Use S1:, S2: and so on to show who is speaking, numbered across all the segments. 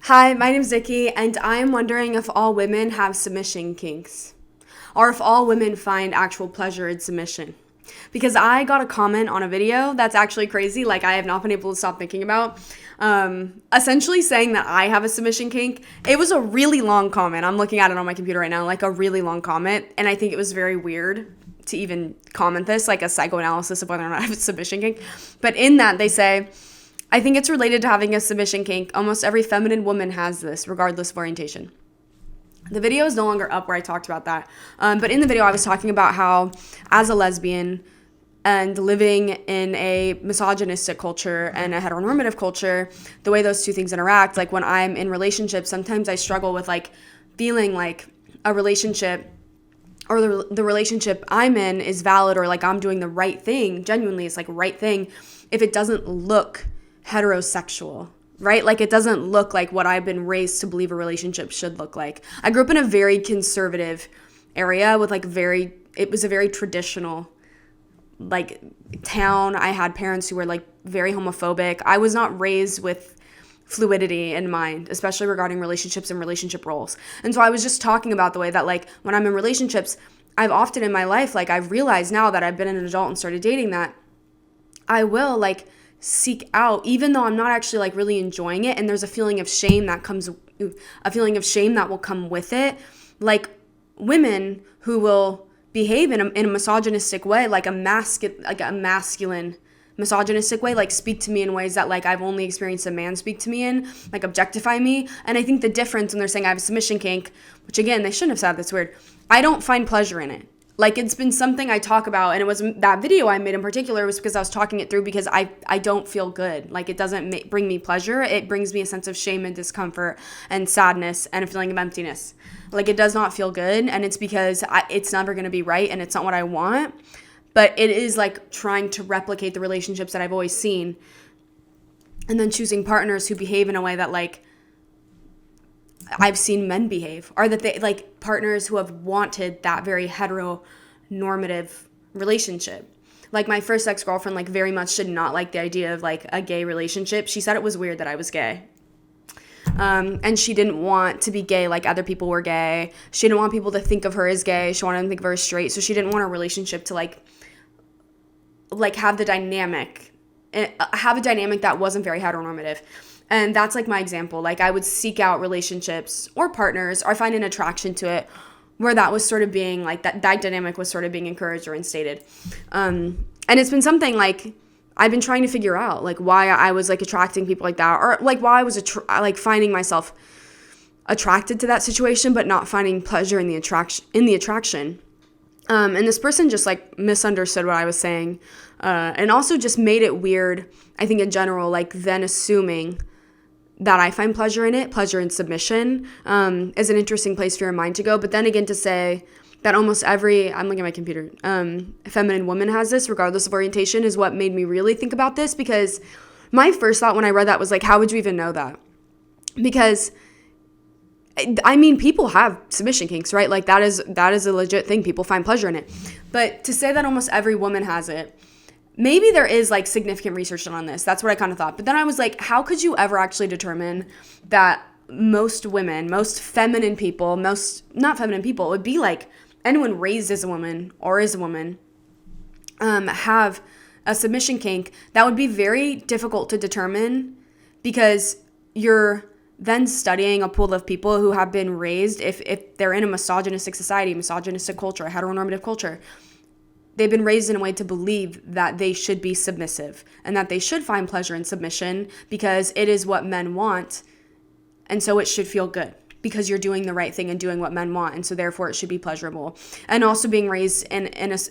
S1: Hi, my name is Niki, and I am wondering if all women have submission kinks, or if all women find actual pleasure in submission. Because I got a comment on a video that's actually crazy, like I have not been able to stop thinking about, essentially saying that I have a submission kink. It was a really long comment. I'm looking at it on my computer right now, like a really long comment, and I think it was very weird to even comment this, like a psychoanalysis of whether or not I have a submission kink. But in that, they say, I think it's related to having a submission kink. Almost every feminine woman has this, regardless of orientation. The video is no longer up where I talked about that. But in the video, I was talking about how, as a lesbian and living in a misogynistic culture and a heteronormative culture, the way those two things interact, like when I'm in relationships, sometimes I struggle with like feeling like a relationship or the relationship I'm in is valid, or like I'm doing the right thing, genuinely it's like right thing, if it doesn't look heterosexual, right? Like it doesn't look like what I've been raised to believe a relationship should look like. I grew up in a very conservative area with it was a very traditional like town. I had parents who were like very homophobic. I was not raised with fluidity in mind, especially regarding relationships and relationship roles. And so I was just talking about the way that like when I'm in relationships, I've often in my life, like I've realized now that I've been an adult and started dating, that I will like seek out, even though I'm not actually like really enjoying it, and there's a feeling of shame that will come with it, like women who will behave in a misogynistic way, like a masculine misogynistic way, like speak to me in ways that like I've only experienced a man speak to me in, like objectify me. And I think the difference when they're saying I have a submission kink, which again they shouldn't have said, that's weird, I don't find pleasure in it. Like it's been something I talk about, and it was that video I made in particular was because I was talking it through, because I don't feel good. Like it doesn't bring me pleasure. It brings me a sense of shame and discomfort and sadness and a feeling of emptiness. Like it does not feel good, and it's because it's never going to be right, and it's not what I want. But it is like trying to replicate the relationships that I've always seen, and then choosing partners who behave in a way that like I've seen men behave, or that they like partners who have wanted that very heteronormative relationship. Like my first ex-girlfriend like very much did not like the idea of like a gay relationship. She said it was weird that I was gay. And she didn't want to be gay like other people were gay. She didn't want people to think of her as gay. She wanted them to think of her as straight. So she didn't want a relationship to like have a dynamic that wasn't very heteronormative. And that's like my example. Like I would seek out relationships or partners, or find an attraction to it where that was sort of being like that dynamic was sort of being encouraged or instated. And it's been something like I've been trying to figure out, like why I was like attracting people like that, or like why I was finding myself attracted to that situation but not finding pleasure in the attraction. And this person just like misunderstood what I was saying, and also just made it weird, I think in general, like then assuming that I find pleasure in submission, is an interesting place for your mind to go. But then again, to say that almost every, I'm looking at my computer, feminine woman has this, regardless of orientation, is what made me really think about this. Because my first thought when I read that was like, how would you even know that? Because I mean, people have submission kinks, right? Like that is a legit thing. People find pleasure in it. But to say that almost every woman has it, maybe there is like significant research done on this. That's what I kind of thought. But then I was like, how could you ever actually determine that most women, most feminine people, not feminine people, it would be like anyone raised as a woman or is a woman, have a submission kink? That would be very difficult to determine, because you're then studying a pool of people who have been raised, if they're in a misogynistic society, misogynistic culture, a heteronormative culture, they've been raised in a way to believe that they should be submissive and that they should find pleasure in submission because it is what men want. And so it should feel good because you're doing the right thing and doing what men want. And so therefore it should be pleasurable. And also being raised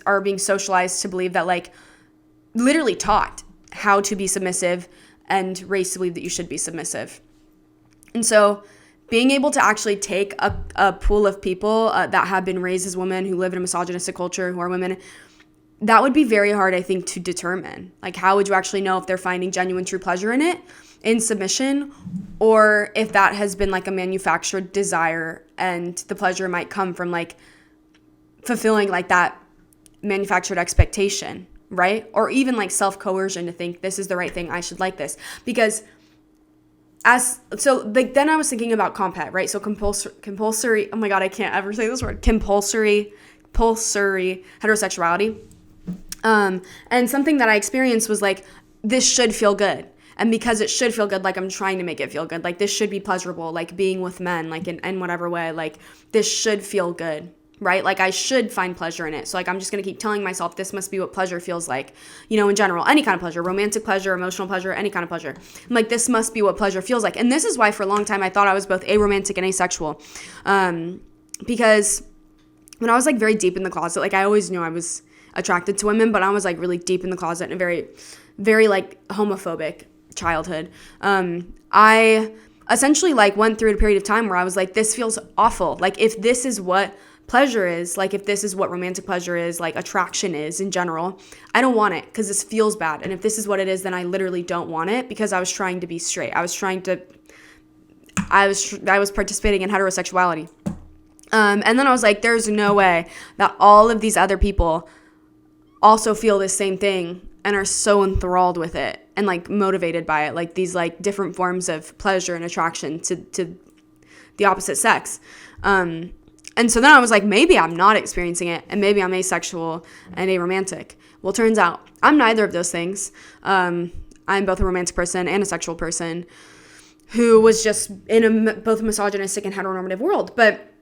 S1: or being socialized to believe that, like, literally taught how to be submissive and raised to believe that you should be submissive. And so being able to actually take a pool of people that have been raised as women, who live in a misogynistic culture, who are women, that would be very hard, I think, to determine. Like, how would you actually know if they're finding genuine, true pleasure in it, in submission, or if that has been like a manufactured desire and the pleasure might come from like fulfilling like that manufactured expectation, right? Or even like self-coercion to think this is the right thing, I should like this. Because then I was thinking about compet, right? So compulsory, oh my God, I can't ever say this word, compulsory heterosexuality. And something that I experienced was like, this should feel good. And because it should feel good, like I'm trying to make it feel good. Like this should be pleasurable, like being with men, like in whatever way, like this should feel good, right? Like I should find pleasure in it. So like I'm just going to keep telling myself this must be what pleasure feels like, in general, any kind of pleasure, romantic pleasure, emotional pleasure, any kind of pleasure. I'm like, this must be what pleasure feels like. And this is why for a long time I thought I was both aromantic and asexual. Because when I was like very deep in the closet, like I always knew I was attracted to women, but I was like really deep in the closet in a very, very like homophobic childhood. I essentially like went through a period of time where I was like, this feels awful. Like if this is what pleasure is, like if this is what romantic pleasure is, like attraction is in general, I don't want it because this feels bad. And if this is what it is, then I literally don't want it because I was trying to be straight. I was participating in heterosexuality. And then I was like, there's no way that all of these other people also feel the same thing and are so enthralled with it and like motivated by it, like these like different forms of pleasure and attraction to the opposite sex. And so then I was like, maybe I'm not experiencing it and maybe I'm asexual and aromantic. Well, turns out I'm neither of those things. I'm both a romantic person and a sexual person who was just in both a misogynistic and heteronormative world. But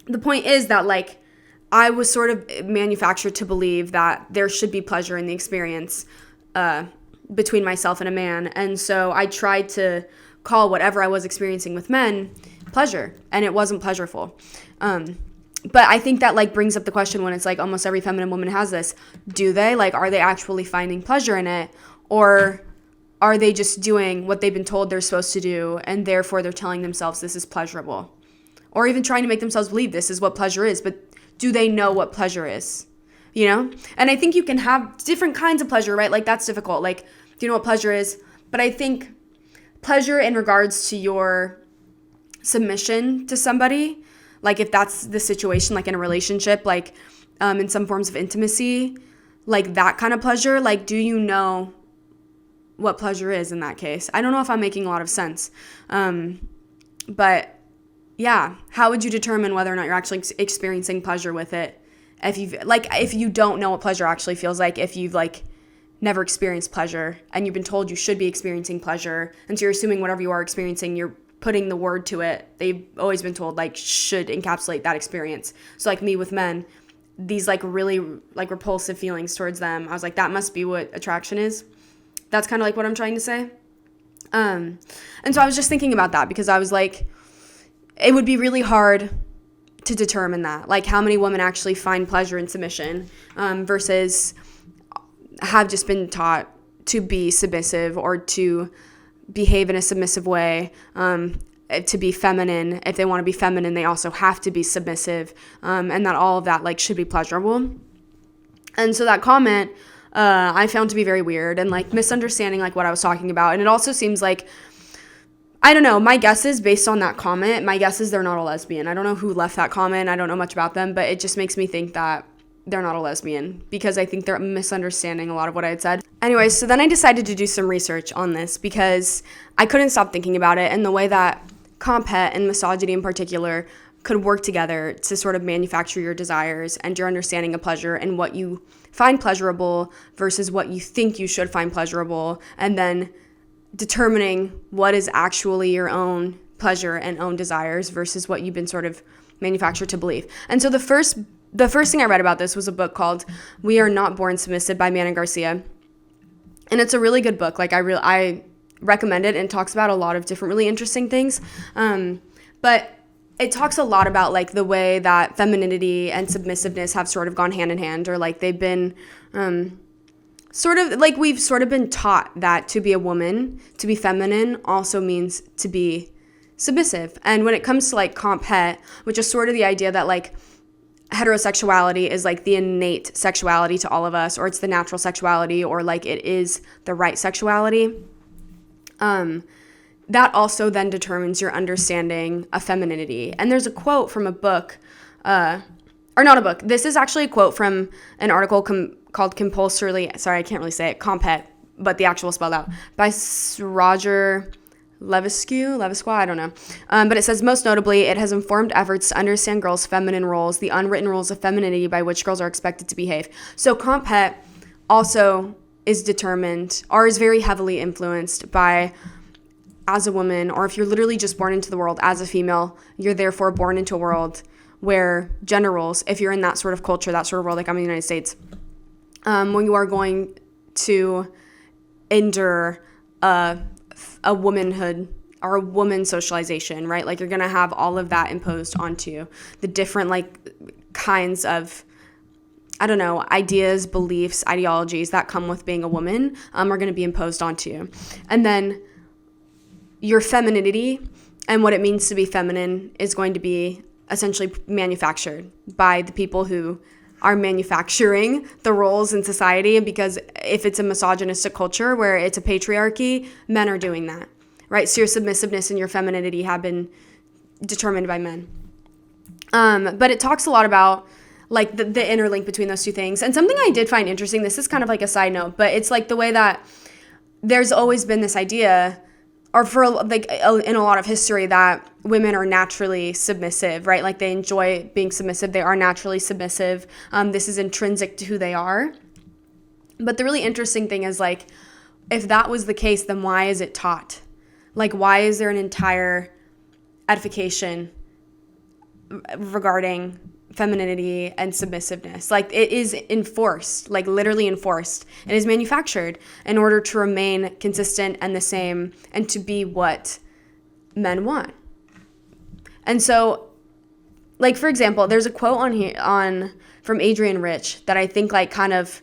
S1: the point is that like I was sort of manufactured to believe that there should be pleasure in the experience between myself and a man. And so I tried to call whatever I was experiencing with men pleasure, and it wasn't pleasureful. But I think that like brings up the question when it's like almost every feminine woman has this. Do they? Like, are they actually finding pleasure in it? Or are they just doing what they've been told they're supposed to do, and therefore they're telling themselves this is pleasurable? Or even trying to make themselves believe this is what pleasure is, but do they know what pleasure is? And I think you can have different kinds of pleasure, right? Like that's difficult. Like, do you know what pleasure is? But I think pleasure in regards to your submission to somebody, like if that's the situation, like in a relationship, like in some forms of intimacy, like that kind of pleasure, like do you know what pleasure is in that case? I don't know if I'm making a lot of sense. But yeah, how would you determine whether or not you're actually experiencing pleasure with it? If you don't know what pleasure actually feels like, if you've like never experienced pleasure and you've been told you should be experiencing pleasure, and so you're assuming whatever you are experiencing, you're putting the word to it. They've always been told like should encapsulate that experience. So like me with men, these like really like repulsive feelings towards them, I was like, that must be what attraction is. That's kind of like what I'm trying to say. And so I was just thinking about that because I was like, it would be really hard to determine that, like how many women actually find pleasure in submission versus have just been taught to be submissive or to behave in a submissive way, to be feminine. If they want to be feminine, they also have to be submissive, and that all of that like should be pleasurable. And so that comment I found to be very weird and like misunderstanding like what I was talking about. And it also seems like, I don't know, my guess is based on that comment, my guess is they're not a lesbian. I don't know who left that comment. I don't know much about them, but it just makes me think that they're not a lesbian because I think they're misunderstanding a lot of what I had said. Anyway, so then I decided to do some research on this because I couldn't stop thinking about it and the way that compet and misogyny in particular could work together to sort of manufacture your desires and your understanding of pleasure and what you find pleasurable versus what you think you should find pleasurable, and then determining what is actually your own pleasure and own desires versus what you've been sort of manufactured to believe. And so the first thing I read about this was a book called We Are Not Born Submissive by Manon and Garcia. And it's a really good book. Like I recommend it, and it talks about a lot of different really interesting things. But it talks a lot about like the way that femininity and submissiveness have sort of gone hand in hand, or like they've been sort of like we've sort of been taught that to be a woman, to be feminine also means to be submissive. And when it comes to like compet, which is sort of the idea that like heterosexuality is like the innate sexuality to all of us, or it's the natural sexuality, or like it is the right sexuality, that also then determines your understanding of femininity. And there's a quote from a book, or not a book. This is actually a quote from an article called Compulsory, sorry, I can't really say it, compet, but the actual spelled out, by Roger Levesque, I don't know. But it says, most notably, it has informed efforts to understand girls' feminine roles, the unwritten rules of femininity by which girls are expected to behave. So Comp Het also is determined, or is very heavily influenced by, as a woman, or if you're literally just born into the world as a female, you're therefore born into a world where gender roles, if you're in that sort of culture, that sort of world, like I'm in the United States, when you are going to endure a womanhood or a woman socialization, right? Like you're going to have all of that imposed onto you. The different like kinds of, I don't know, ideas, beliefs, ideologies that come with being a woman are going to be imposed onto you. And then your femininity and what it means to be feminine is going to be essentially manufactured by the people who are manufacturing the roles in society, because if it's a misogynistic culture where it's a patriarchy, men are doing that, right? So your submissiveness and your femininity have been determined by men. But it talks a lot about like the interlink between those two things. And something I did find interesting, this is kind of like a side note, but it's like the way that there's always been this idea, or for like in a lot of history, that women are naturally submissive, right? Like they enjoy being submissive. They are naturally submissive. This is intrinsic to who they are. But the really interesting thing is like, if that was the case, then why is it taught? Like, why is there an entire edification regarding femininity and submissiveness? Like it is enforced, like literally enforced. It is manufactured in order to remain consistent and the same and to be what men want. And so, like, for example, there's a quote on here from Adrienne that I think like kind of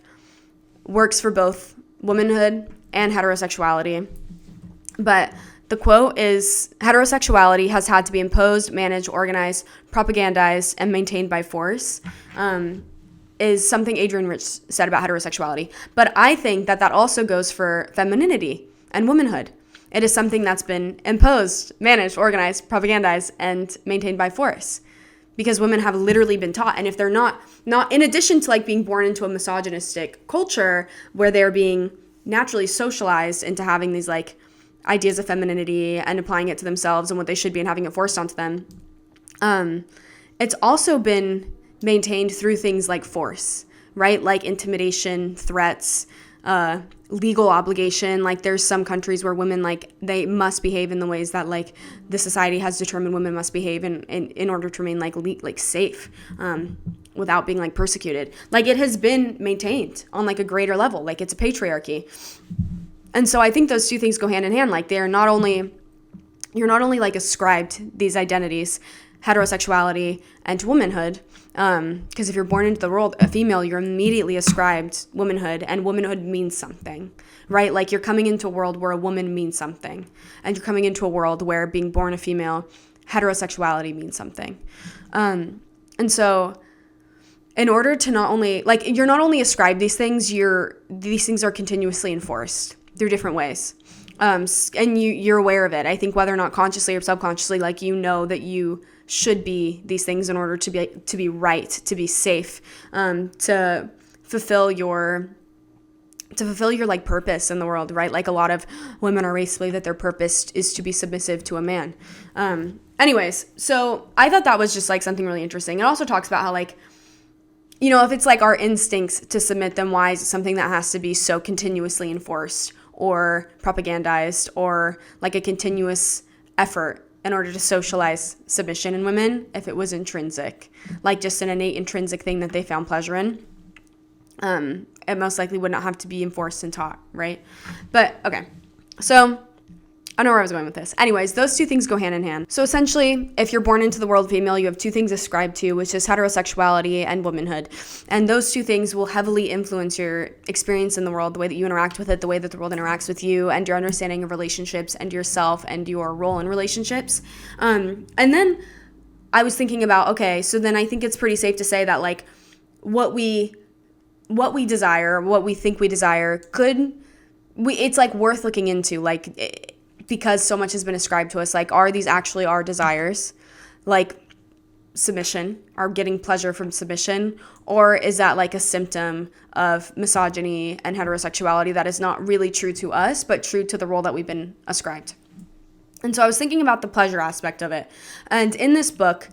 S1: works for both womanhood and heterosexuality. But the quote is, heterosexuality has had to be imposed, managed, organized, propagandized, and maintained by force, is something Adrienne Rich said about heterosexuality. But I think that also goes for femininity and womanhood. It is something that's been imposed, managed, organized, propagandized, and maintained by force. Because women have literally been taught, and if they're not in addition to like being born into a misogynistic culture where they're being naturally socialized into having these like ideas of femininity and applying it to themselves and what they should be and having it forced onto them. It's also been maintained through things like force, right? Like intimidation, threats, legal obligation. Like there's some countries where women, like they must behave in the ways that like the society has determined women must behave in order to remain like safe, without being like persecuted. Like it has been maintained on like a greater level. Like it's a patriarchy. And so I think those two things go hand in hand. Like you're not only like ascribed these identities, heterosexuality and womanhood, because if you're born into the world a female, you're immediately ascribed womanhood, and womanhood means something, right? Like you're coming into a world where a woman means something, and you're coming into a world where being born a female, heterosexuality means something. And so in order to not only, like, you're not only ascribed these things, these things are continuously enforced through different ways. And you're aware of it. I think whether or not consciously or subconsciously, like, you know that you should be these things in order to be right, to be safe, to fulfill your like purpose in the world, right? Like a lot of women are raised to believe that their purpose is to be submissive to a man. Anyways, so I thought that was just like something really interesting. It also talks about how, like, you know, if it's like our instincts to submit, then why is it something that has to be so continuously enforced or propagandized, or like a continuous effort in order to socialize submission in women if it was intrinsic, like just an innate intrinsic thing that they found pleasure in? It most likely would not have to be enforced and taught, right? But okay, so I don't know where I was going with this. Anyways, those two things go hand in hand. So essentially, if you're born into the world female, you have two things ascribed to, which is heterosexuality and womanhood. And those two things will heavily influence your experience in the world, the way that you interact with it, the way that the world interacts with you, and your understanding of relationships and yourself and your role in relationships. And then I was thinking about, okay, so then I think it's pretty safe to say that, like, what we desire, what we think we desire, it's like worth looking into, like, because so much has been ascribed to us. Like, are these actually our desires? Like submission, or getting pleasure from submission? Or is that like a symptom of misogyny and heterosexuality that is not really true to us, but true to the role that we've been ascribed? And so I was thinking about the pleasure aspect of it. And in this book,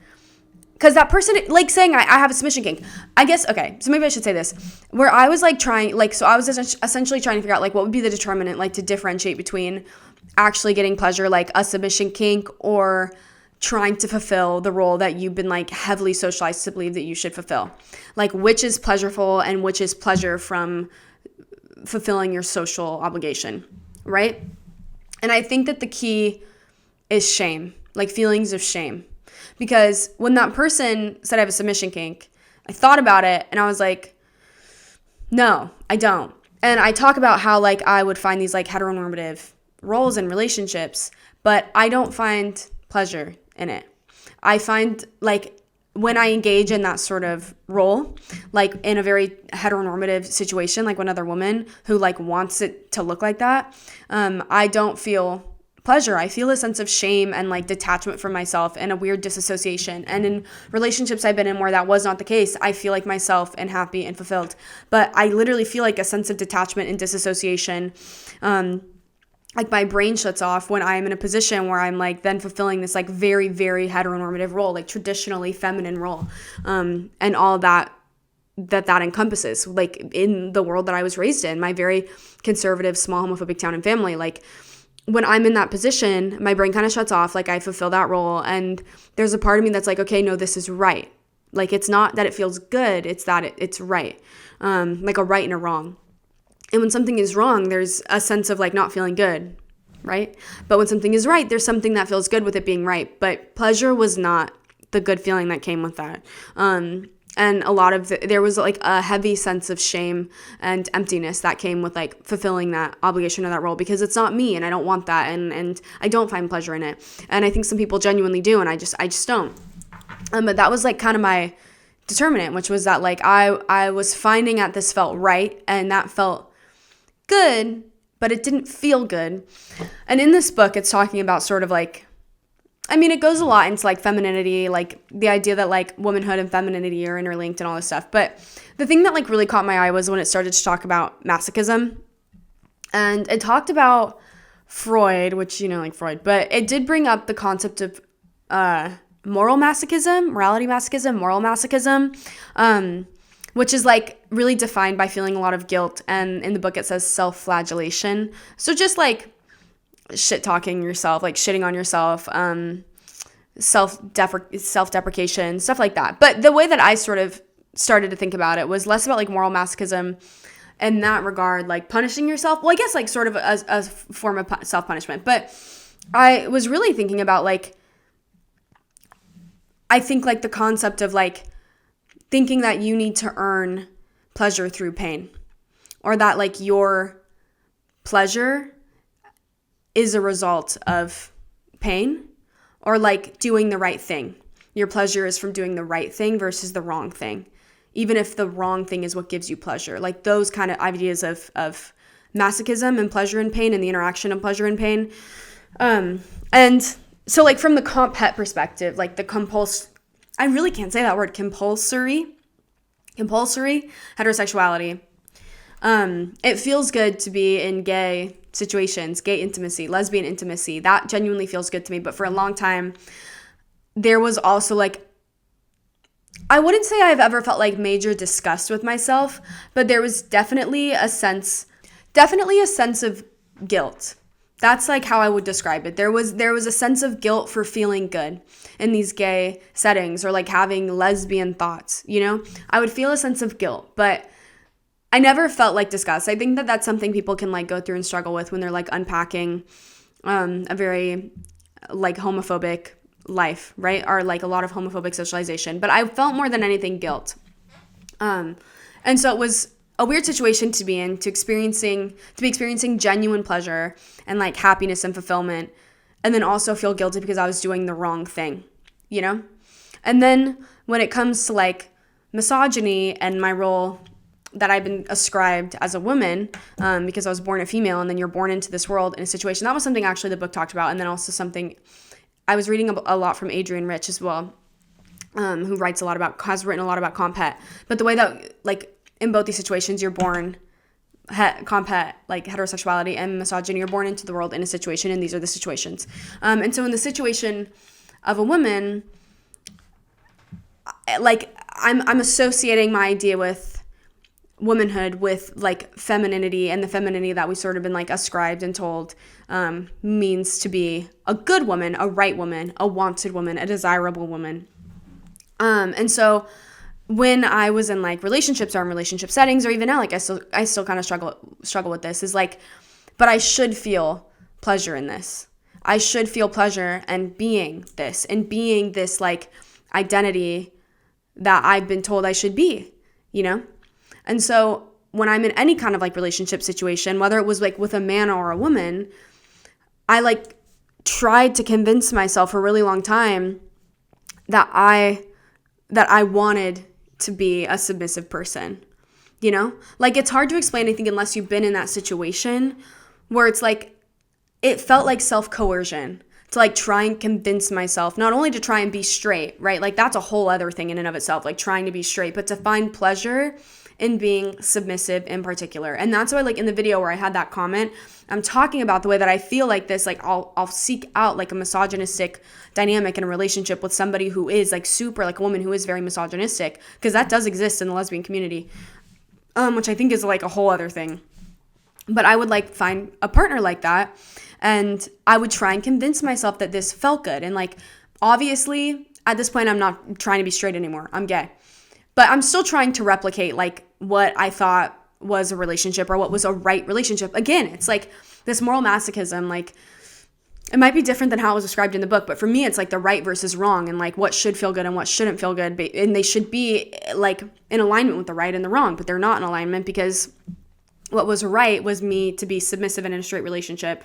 S1: because that person, like saying I have a submission kink, I guess, okay, so maybe I should say this, where I was like trying, like, so I was essentially trying to figure out like what would be the determinant, like to differentiate between actually getting pleasure, like a submission kink, or trying to fulfill the role that you've been like heavily socialized to believe that you should fulfill. Like which is pleasureful and which is pleasure from fulfilling your social obligation, right? And I think that the key is shame, like feelings of shame. Because when that person said I have a submission kink, I thought about it and I was like, no, I don't. And I talk about how like I would find these like heteronormative roles in relationships, but I don't find pleasure in it. I find like when I engage in that sort of role, like in a very heteronormative situation, like with another woman who like wants it to look like that, I don't feel pleasure. I feel a sense of shame and like detachment from myself and a weird disassociation. And in relationships I've been in where that was not the case, I feel like myself and happy and fulfilled. But I literally feel like a sense of detachment and disassociation. Like my brain shuts off when I'm in a position where I'm like then fulfilling this like very, very heteronormative role, like traditionally feminine role, and all that encompasses, like in the world that I was raised in, my very conservative, small homophobic town and family. Like when I'm in that position, my brain kind of shuts off, like I fulfill that role, and there's a part of me that's like, okay, no, this is right. Like it's not that it feels good, it's that it's right, like a right and a wrong. And when something is wrong, there's a sense of like not feeling good, right? But when something is right, there's something that feels good with it being right. But pleasure was not the good feeling that came with that. And a lot of there was like a heavy sense of shame and emptiness that came with like fulfilling that obligation or that role, because it's not me and I don't want that, and I don't find pleasure in it. And I think some people genuinely do, and I just don't. But that was like kind of my determinant, which was that like I was finding that this felt right and that felt good, but it didn't feel good. And in this book, it's talking about sort of like, I mean, it goes a lot into like femininity, like the idea that like womanhood and femininity are interlinked and all this stuff. But the thing that like really caught my eye was when it started to talk about masochism. And it talked about Freud, which, you know, like Freud, but it did bring up the concept of moral masochism, morality masochism, moral masochism, which is like really defined by feeling a lot of guilt. And in the book, it says self-flagellation. So just like shit-talking yourself, like shitting on yourself, self-deprecation, stuff like that. But the way that I sort of started to think about it was less about like moral masochism in that regard, like punishing yourself. Well, I guess like sort of a form of self-punishment. But I was really thinking about like, I think like the concept of like thinking that you need to earn pleasure through pain, or that like your pleasure is a result of pain, or like doing the right thing. Your pleasure is from doing the right thing versus the wrong thing, even if the wrong thing is what gives you pleasure. Like those kind of ideas of masochism and pleasure and pain and the interaction of pleasure and pain. And so like from the comp het perspective, like the I really can't say that word, compulsory heterosexuality. It feels good to be in gay situations, gay intimacy, lesbian intimacy. That genuinely feels good to me. But for a long time, there was also like, I wouldn't say I've ever felt like major disgust with myself, but there was definitely a sense of guilt. That's like how I would describe it. There was a sense of guilt for feeling good in these gay settings, or like having lesbian thoughts, you know? I would feel a sense of guilt, but I never felt like disgust. I think that that's something people can like go through and struggle with when they're like unpacking a very like homophobic life, right? Or like a lot of homophobic socialization. But I felt more than anything guilt. And so it was a weird situation to be in, to be experiencing genuine pleasure and like happiness and fulfillment, and then also feel guilty because I was doing the wrong thing, you know? And then when it comes to like misogyny and my role that I've been ascribed as a woman, because I was born a female, and then you're born into this world in a situation, that was something actually the book talked about. And then also something I was reading a lot from Adrienne as well, who has written a lot about comp het. But the way that like in both these situations, you're born like heterosexuality and misogyny are born into the world in a situation, and these are the situations. And so in the situation of a woman, like I'm associating my idea with womanhood with like femininity, and the femininity that we sort of been like ascribed and told means to be a good woman, a right woman, a wanted woman, a desirable woman. And so when I was in like relationships or in relationship settings, or even now, like I still kind of struggle with this, is like, but I should feel pleasure in this. I should feel pleasure and being this like identity that I've been told I should be, you know? And so when I'm in any kind of like relationship situation, whether it was like with a man or a woman, I like tried to convince myself for a really long time that I wanted to be a submissive person, you know? Like, it's hard to explain, I think, unless you've been in that situation where it's like, it felt like self-coercion to like try and convince myself, not only to try and be straight, right? Like, that's a whole other thing in and of itself, like trying to be straight, but to find pleasure in being submissive in particular. And that's why, like, in the video where I had that comment, I'm talking about the way that I feel like this, like I'll seek out like a misogynistic dynamic in a relationship with somebody who is like super, like a woman who is very misogynistic, because that does exist in the lesbian community, which I think is like a whole other thing. But I would like find a partner like that, and I would try and convince myself that this felt good. And like, obviously at this point, I'm not trying to be straight anymore. I'm gay. But I'm still trying to replicate like what I thought was a relationship or what was a right relationship. Again, it's like this moral masochism, like it might be different than how it was described in the book, but for me, it's like the right versus wrong, and like what should feel good and what shouldn't feel good. And they should be like in alignment with the right and the wrong, but they're not in alignment, because what was right was me to be submissive and in a straight relationship,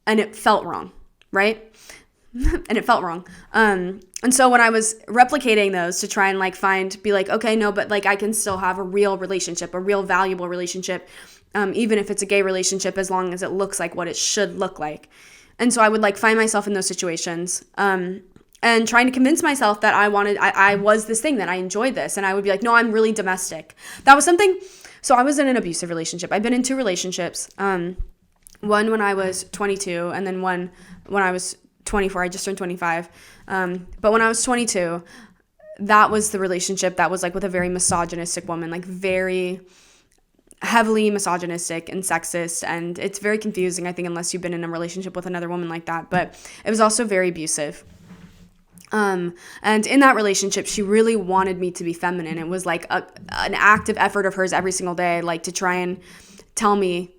S1: and it felt wrong, right? And it felt wrong. And so when I was replicating those to try and like be like, okay, no, but like I can still have a real relationship, a real valuable relationship, even if it's a gay relationship, as long as it looks like what it should look like. And so I would like find myself in those situations, and trying to convince myself that I was this thing, that I enjoyed this. And I would be like, no, I'm really domestic. That was something. So I was in an abusive relationship. I've been in 2 relationships. One when I was 22, and then one when I was 24. I just turned 25. But when I was 22, that was the relationship that was like with a very misogynistic woman, like very heavily misogynistic and sexist. And it's very confusing, I think, unless you've been in a relationship with another woman like that. But it was also very abusive. And in that relationship, she really wanted me to be feminine. It was like an active effort of hers every single day, like to try and tell me,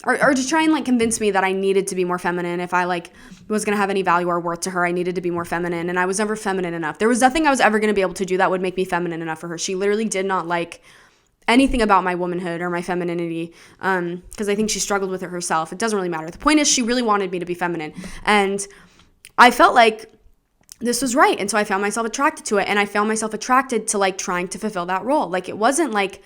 S1: or to try and like convince me that I needed to be more feminine. If I like was going to have any value or worth to her, I needed to be more feminine. And I was never feminine enough. There was nothing I was ever going to be able to do that would make me feminine enough for her. She literally did not like anything about my womanhood or my femininity, because I think she struggled with it herself. It doesn't really matter. The point is, she really wanted me to be feminine. And I felt like this was right. And so I found myself attracted to it. And I found myself attracted to like trying to fulfill that role. Like, it wasn't like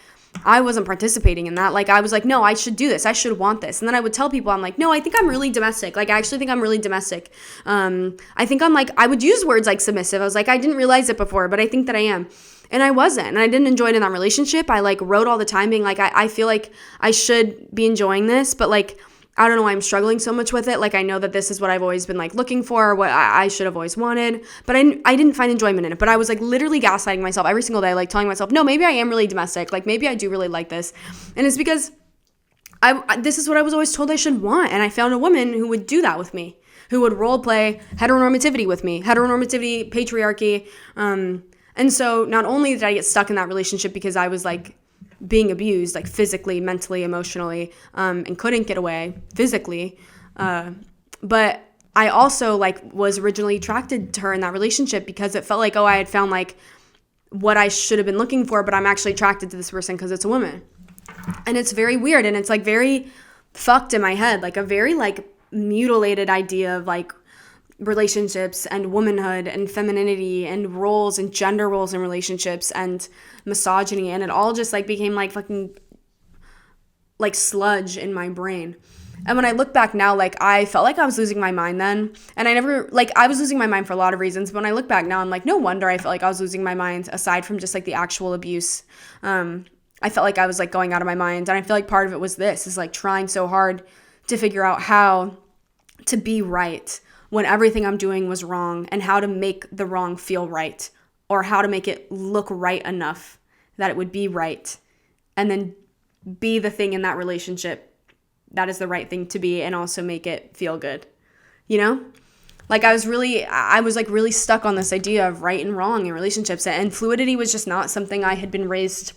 S1: I wasn't participating in that. Like, I was like, no, I should do this. I should want this. And then I would tell people, I'm like, no, I think I'm really domestic. Like, I actually think I'm really domestic. I think I'm like, I would use words like submissive. I was like, I didn't realize it before, but I think that I am. And I wasn't. And I didn't enjoy it in that relationship. I like wrote all the time being like, I feel like I should be enjoying this, but like, I don't know why I'm struggling so much with it. Like, I know that this is what I've always been like looking for, what I should have always wanted, but I didn't find enjoyment in it. But I was like literally gaslighting myself every single day, like telling myself, no, maybe I am really domestic. Like, maybe I do really like this. And it's because this is what I was always told I should want. And I found a woman who would do that with me, who would role play heteronormativity with me, heteronormativity, patriarchy. And so not only did I get stuck in that relationship because I was like being abused, like physically, mentally, emotionally, and couldn't get away physically. But I also like was originally attracted to her in that relationship because it felt like, oh, I had found like what I should have been looking for, but I'm actually attracted to this person because it's a woman. And it's very weird. And it's like very fucked in my head, like a very like mutilated idea of like relationships and womanhood and femininity and roles and gender roles in relationships and misogyny, and it all just like became like fucking like sludge in my brain. And when I look back now, like I felt like I was losing my mind then, and I never like I was losing my mind for a lot of reasons, but when I look back now, I'm like, no wonder I felt like I was losing my mind, aside from just like the actual abuse. I felt like I was like going out of my mind. And I feel like part of it was this, is like trying so hard to figure out how to be right when everything I'm doing was wrong, and how to make the wrong feel right, or how to make it look right enough that it would be right, and then be the thing in that relationship that is the right thing to be, and also make it feel good, you know? Like I was like really stuck on this idea of right and wrong in relationships, and fluidity was just not something I had been raised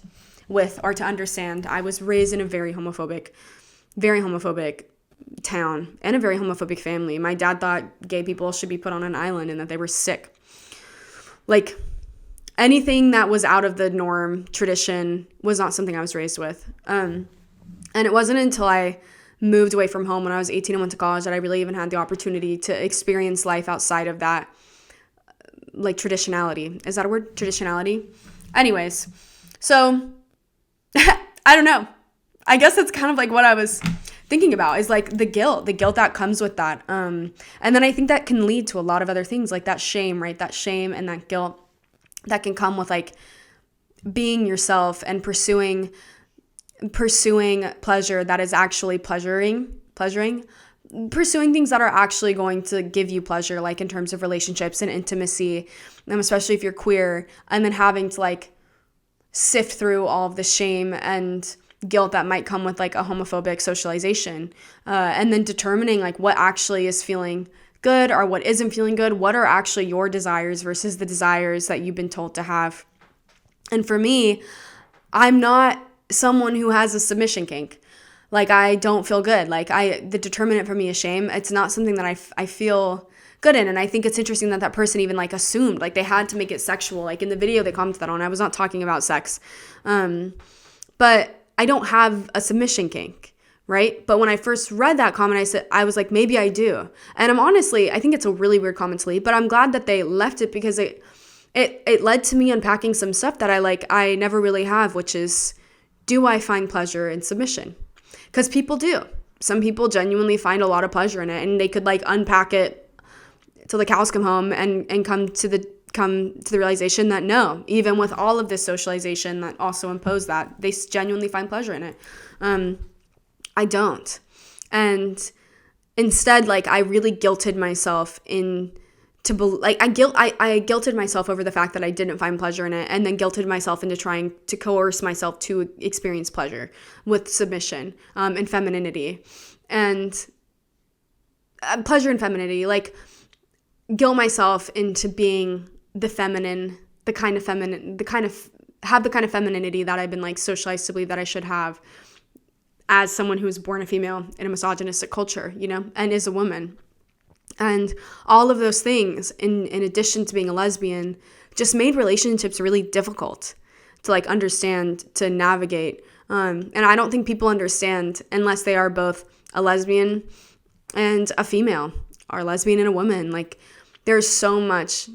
S1: with or to understand. I was raised in a very homophobic town and a very homophobic family. My dad thought gay people should be put on an island and that they were sick. Like anything that was out of the norm, tradition, was not something I was raised with. And it wasn't until I moved away from home when I was 18 and went to college that I really even had the opportunity to experience life outside of that, like traditionality. Is that a word? Traditionality? Anyways, so I don't know. I guess that's kind of like what I was thinking about, is like the guilt that comes with that. And then I think that can lead to a lot of other things, like that shame, right? That shame and that guilt that can come with like being yourself and pursuing pleasure that is actually pursuing things that are actually going to give you pleasure, like in terms of relationships and intimacy, and especially if you're queer, and then having to like sift through all of the shame and guilt that might come with like a homophobic socialization, and then determining like what actually is feeling good or what isn't feeling good, what are actually your desires versus the desires that you've been told to have. And for me, I'm not someone who has a submission kink. Like I don't feel good. Like the determinant for me is shame. It's not something that I feel good in. And I think it's interesting that person even like assumed like they had to make it sexual. Like in the video they commented on, I was not talking about sex. But I don't have a submission kink, right? But when I first read that comment, I was like, maybe I do. And I think it's a really weird comment to leave, but I'm glad that they left it, because it led to me unpacking some stuff that I never really have, which is, do I find pleasure in submission? Because people do. Some people genuinely find a lot of pleasure in it, and they could like unpack it till the cows come home and come to the realization that no, even with all of this socialization that also imposed that, they genuinely find pleasure in it. I don't. And instead, like I really guilted myself I guilted myself over the fact that I didn't find pleasure in it, and then guilted myself into trying to coerce myself to experience pleasure with submission, and femininity, and pleasure and femininity, like guilt myself into being the feminine, the kind of femininity that I've been like socialized to believe that I should have as someone who was born a female in a misogynistic culture, you know, and is a woman. And all of those things, in addition to being a lesbian, just made relationships really difficult to like understand, to navigate. And I don't think people understand unless they are both a lesbian and a female, or a lesbian and a woman. Like there's so much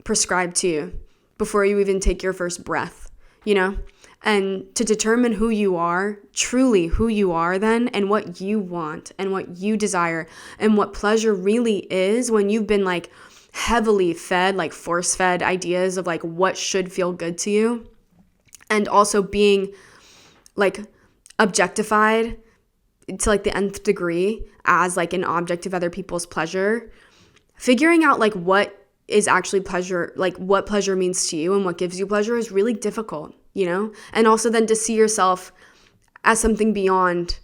S1: prescribed to you before you even take your first breath, you know? And to determine who you are, truly who you are then, and what you want and what you desire and what pleasure really is, when you've been like heavily fed, like force fed ideas of like what should feel good to you, and also being like objectified to like the nth degree as like an object of other people's pleasure, figuring out like what is actually pleasure, like what pleasure means to you and what gives you pleasure is really difficult, you know? And also then to see yourself as something beyond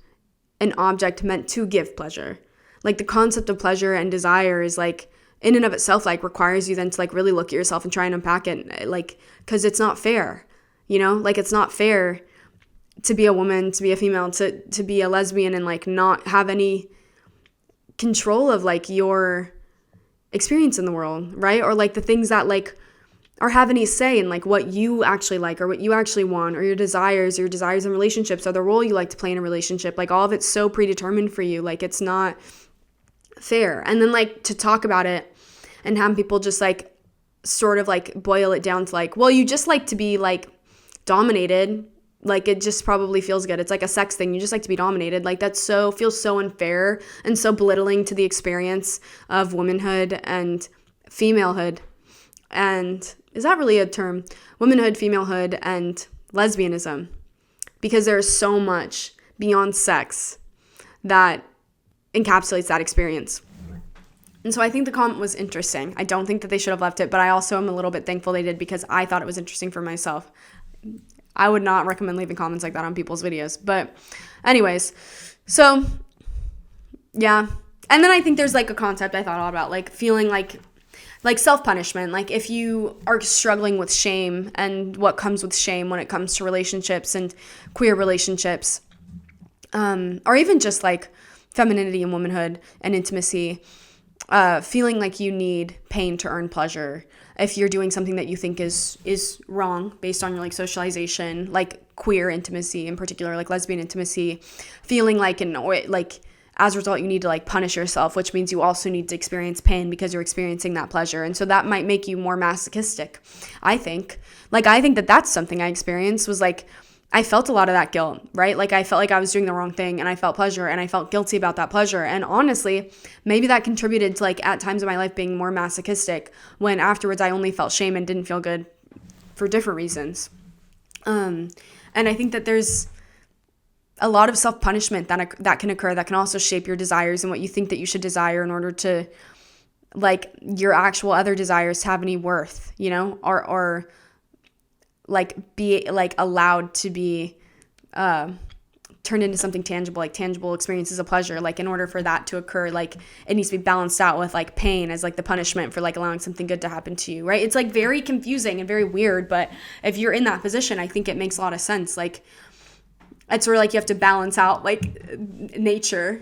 S1: an object meant to give pleasure. Like the concept of pleasure and desire is like in and of itself like requires you then to like really look at yourself and try and unpack it, like, because it's not fair, you know? Like it's not fair to be a woman, to be a female, to be a lesbian and like not have any control of like your experience in the world, right? Or like the things that like or have any say in like what you actually like or what you actually want, or your desires in relationships, or the role you like to play in a relationship. Like all of it's so predetermined for you. Like it's not fair. And then like to talk about it and have people just like sort of like boil it down to like, well, you just like to be like dominated. Like it just probably feels good. It's like a sex thing. You just like to be dominated. Like that feels so unfair and so belittling to the experience of womanhood and femalehood. And is that really a term? Womanhood, femalehood, and lesbianism. because there's so much beyond sex that encapsulates that experience. And so I think the comment was interesting. I don't think that they should have left it, but I also am a little bit thankful they did because I thought it was interesting for myself. I would not recommend leaving comments like that on people's videos. But anyways, so yeah. And then I think there's like a concept I thought a lot about, like feeling like self-punishment. Like if you are struggling with shame and what comes with shame when it comes to relationships and queer relationships, or even just like femininity and womanhood and intimacy, feeling like you need pain to earn pleasure. If you're doing something that you think is wrong based on your like socialization, like queer intimacy in particular, like lesbian intimacy, feeling like as a result you need to like punish yourself, which means you also need to experience pain because you're experiencing that pleasure. And so that might make you more masochistic. I think that that's something I experienced, was like I felt a lot of that guilt, right? Like I felt like I was doing the wrong thing and I felt pleasure and I felt guilty about that pleasure. And honestly, maybe that contributed to like at times in my life being more masochistic, when afterwards I only felt shame and didn't feel good for different reasons. And I think that there's a lot of self-punishment that can occur that can also shape your desires and what you think that you should desire in order to like your actual other desires to have any worth, you know, or like be like allowed to be turned into something tangible, like tangible experiences of pleasure. Like in order for that to occur, like it needs to be balanced out with like pain as like the punishment for like allowing something good to happen to you, right? It's like very confusing and very weird, but if you're in that position, I think it makes a lot of sense. Like it's sort of like you have to balance out like nature.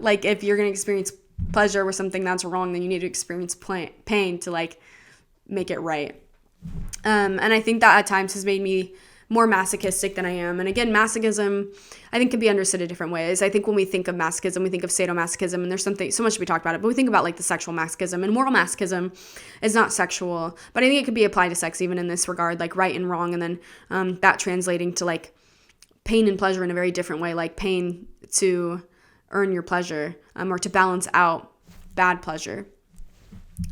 S1: Like if you're going to experience pleasure with something that's wrong, then you need to experience pain to like make it right. And I think that at times has made me more masochistic than I am. And again, masochism, I think, can be understood in different ways. I think when we think of masochism, we think of sadomasochism, and there's so much to be talked about it, but we think about like the sexual masochism, and moral masochism is not sexual, but I think it could be applied to sex even in this regard, like right and wrong, and then that translating to like pain and pleasure in a very different way, like pain to earn your pleasure, or to balance out bad pleasure.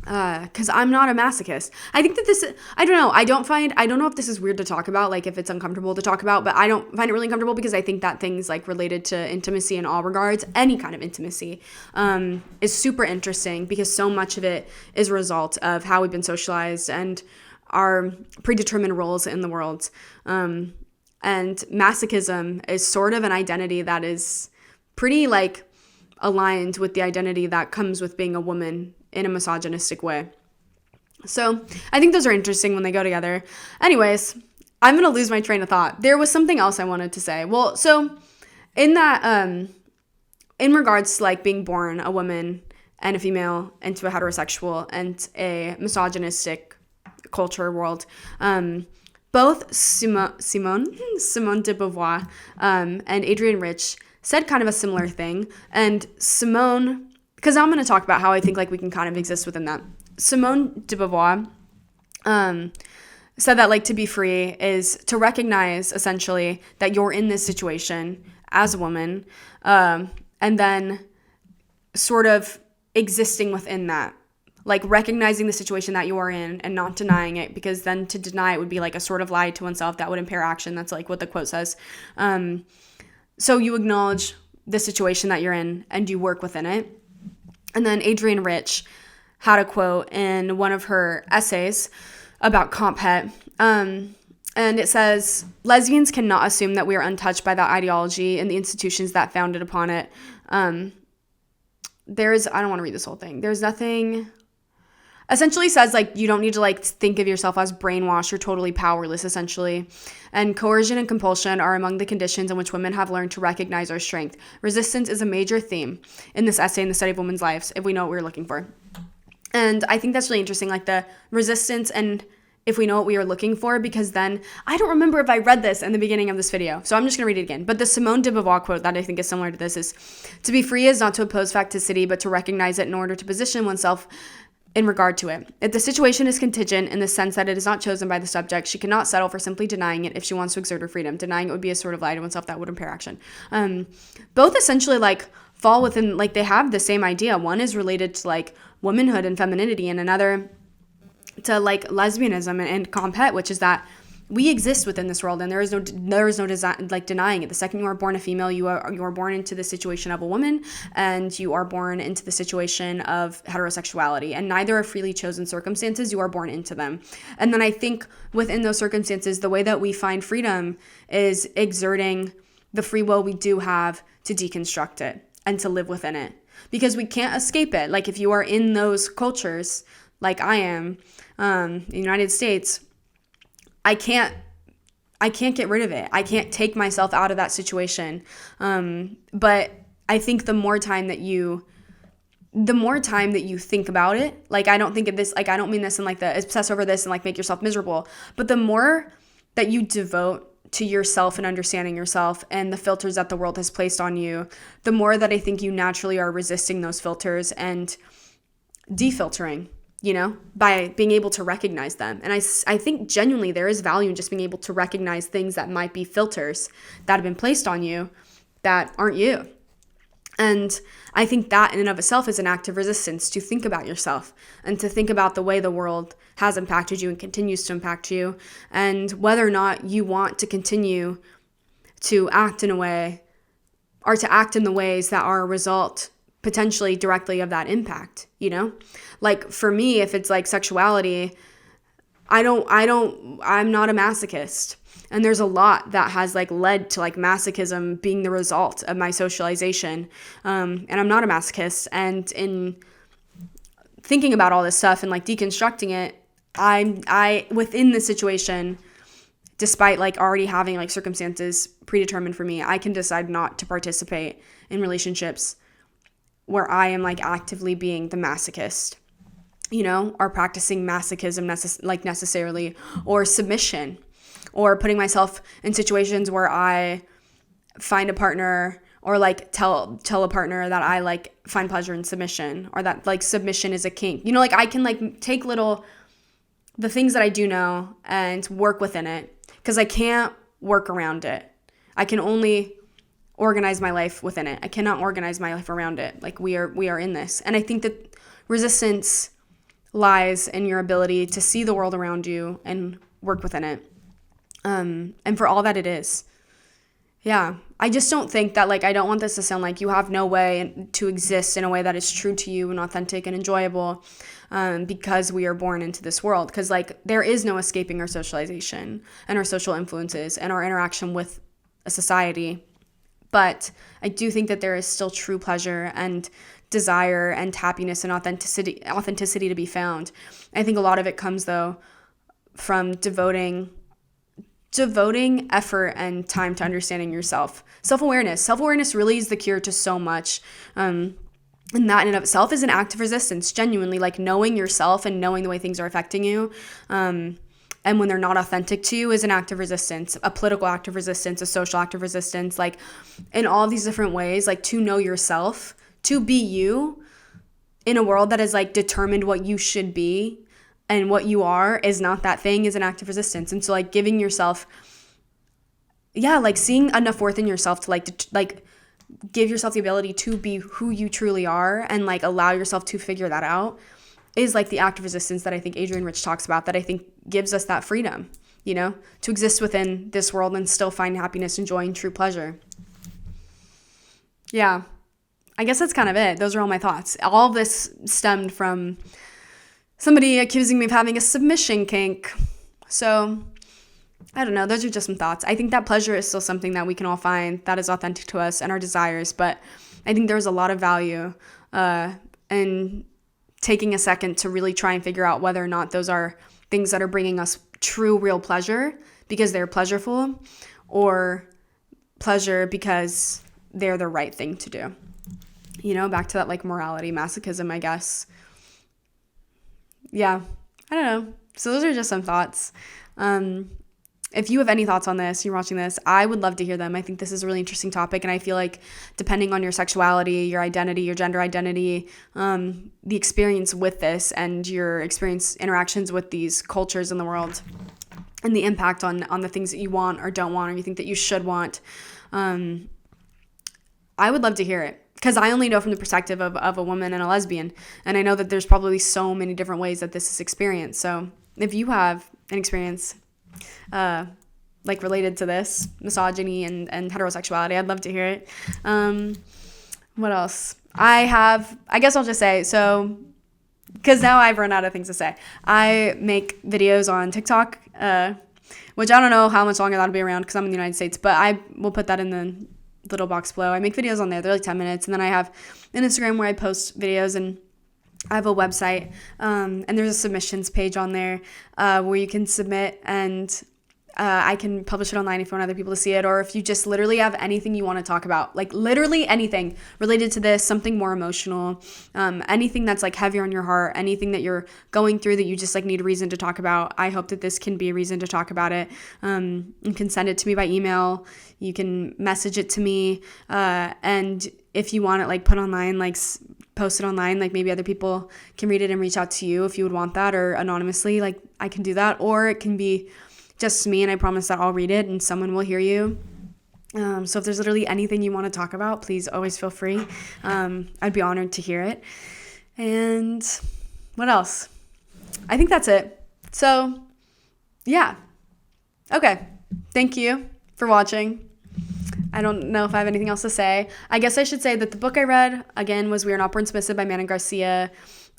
S1: Because I'm not a masochist. I think that this, I don't know. I don't know if this is weird to talk about, like if it's uncomfortable to talk about, but I don't find it really uncomfortable because I think that things like related to intimacy in all regards, any kind of intimacy, is super interesting because so much of it is a result of how we've been socialized and our predetermined roles in the world. And masochism is sort of an identity that is pretty like aligned with the identity that comes with being a woman in a misogynistic way. So I think those are interesting when they go together. Anyways, I'm going to lose my train of thought. There was something else I wanted to say. Well, so in that, in regards to like being born a woman and a female into a heterosexual and a misogynistic culture world, both Simone de Beauvoir and Adrienne Rich said kind of a similar thing. And Simone, because I'm going to talk about how I think like we can kind of exist within that. Simone de Beauvoir said that like to be free is to recognize essentially that you're in this situation as a woman, and then sort of existing within that, like recognizing the situation that you are in and not denying it, because then to deny it would be like a sort of lie to oneself that would impair action. That's like what the quote says. So you acknowledge the situation that you're in and you work within it. And then Adrienne Rich had a quote in one of her essays about Comp Het. And it says, lesbians cannot assume that we are untouched by that ideology and the institutions that founded upon it. I don't want to read this whole thing. There's nothing... Essentially says, like, you don't need to, like, think of yourself as brainwashed or totally powerless, essentially. And coercion and compulsion are among the conditions in which women have learned to recognize our strength. Resistance is a major theme in this essay in the study of women's lives, if we know what we're looking for. And I think that's really interesting, like, the resistance and if we know what we are looking for, because then, I don't remember if I read this in the beginning of this video, so I'm just going to read it again. But the Simone de Beauvoir quote that I think is similar to this is, to be free is not to oppose facticity, but to recognize it in order to position oneself in regard to it. If the situation is contingent in the sense that it is not chosen by the subject, she cannot settle for simply denying it if she wants to exert her freedom. Denying it would be a sort of lie to oneself that would impair action. Both essentially like fall within, like they have the same idea. One is related to like womanhood and femininity, and another to like lesbianism and Comp Het, which is that we exist within this world, and there is no design, like, denying it. The second you are born a female, you are born into the situation of a woman, and you are born into the situation of heterosexuality, and neither are freely chosen circumstances. You are born into them. And then I think within those circumstances, the way that we find freedom is exerting the free will we do have to deconstruct it and to live within it, because we can't escape it. Like, if you are in those cultures, like I am, in the United States, I can't get rid of it. I can't take myself out of that situation. But I think the more time that you think about it, like, I don't think of this, like, I don't mean this in like the obsess over this and like make yourself miserable, but the more that you devote to yourself and understanding yourself and the filters that the world has placed on you, the more that I think you naturally are resisting those filters and defiltering, by being able to recognize them. And I think genuinely there is value in just being able to recognize things that might be filters that have been placed on you that aren't you. And I think that in and of itself is an act of resistance, to think about yourself and to think about the way the world has impacted you and continues to impact you, and whether or not you want to continue to act in a way, or to act in the ways that are a result potentially directly of that impact, Like, for me, if it's like sexuality, I'm not a masochist. And there's a lot that has like led to like masochism being the result of my socialization. And I'm not a masochist. And in thinking about all this stuff and like deconstructing it, I within the situation, despite like already having like circumstances predetermined for me, I can decide not to participate in relationships where I am like actively being the masochist, or practicing masochism necessarily, or submission, or putting myself in situations where I find a partner, or like tell a partner that I like find pleasure in submission, or that like submission is a kink. Like, I can like take the things that I do know and work within it, because I can't work around it. I can only organize my life within it. I cannot organize my life around it. Like, we are in this. And I think that resistance lies in your ability to see the world around you and work within it. And for all that it is. Yeah. I just don't think that, like, I don't want this to sound like you have no way to exist in a way that is true to you and authentic and enjoyable, because we are born into this world. Because, like, there is no escaping our socialization and our social influences and our interaction with a society. But I do think that there is still true pleasure and desire and happiness and authenticity to be found. I think a lot of it comes, though, from devoting effort and time to understanding yourself. Self-awareness really is the cure to so much. And that in and of itself is an act of resistance, genuinely, like knowing yourself and knowing the way things are affecting you. And when they're not authentic to you is an act of resistance, a political act of resistance, a social act of resistance, like in all of these different ways, like to know yourself, to be you in a world that is like determined what you should be and what you are is not that thing, is an act of resistance. And so like giving yourself, like seeing enough worth in yourself to like give yourself the ability to be who you truly are and like allow yourself to figure that out is like the act of resistance that I think Adrienne Rich talks about, that I think gives us that freedom, to exist within this world and still find happiness and joy and true pleasure. Yeah, I guess that's kind of it. Those are all my thoughts. All of this stemmed from somebody accusing me of having a submission kink. So I don't know. Those are just some thoughts. I think that pleasure is still something that we can all find that is authentic to us and our desires. But I think there's a lot of value in taking a second to really try and figure out whether or not those are things that are bringing us true, real pleasure because they're pleasureful, or pleasure because they're the right thing to do. Back to that like morality, masochism, I guess. Yeah, I don't know. So those are just some thoughts. If you have any thoughts on this, you're watching this, I would love to hear them. I think this is a really interesting topic, and I feel like depending on your sexuality, your identity, your gender identity, the experience with this and your interactions with these cultures in the world and the impact on the things that you want or don't want or you think that you should want, I would love to hear it. Because I only know from the perspective of a woman and a lesbian. And I know that there's probably so many different ways that this is experienced. So if you have an experience like related to this, misogyny and heterosexuality. I'd love to hear it. What else? I guess I'll just say, so, because now I've run out of things to say. I make videos on TikTok, which I don't know how much longer that'll be around because I'm in the United States, but I will put that in the little box below. I make videos on there. They're like 10 minutes. And then I have an Instagram where I post videos, and I have a website, and there's a submissions page on there where you can submit, and I can publish it online if you want other people to see it, or if you just literally have anything you want to talk about, like literally anything related to this, something more emotional, anything that's like heavier on your heart, anything that you're going through that you just like need a reason to talk about. I hope that this can be a reason to talk about it. You can send it to me by email. You can message it to me. And if you want it like put online, like post it online, like maybe other people can read it and reach out to you if you would want that, or anonymously, like I can do that, or it can be just me, and I promise that I'll read it and someone will hear you. So if there's literally anything you want to talk about, please always feel free. I'd be honored to hear it. And what else? I think that's it. So yeah. Okay. Thank you for watching. I don't know if I have anything else to say. I guess I should say that the book I read, again, was We Are Not Born Submissive by Manon Garcia.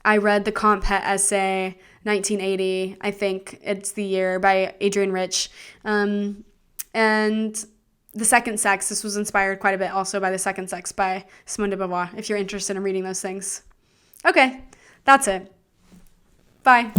S1: I read the Comp Het essay, 1980, I think it's the year, by Adrienne Rich. And The Second Sex, this was inspired quite a bit also by The Second Sex by Simone de Beauvoir, if you're interested in reading those things. Okay, that's it. Bye.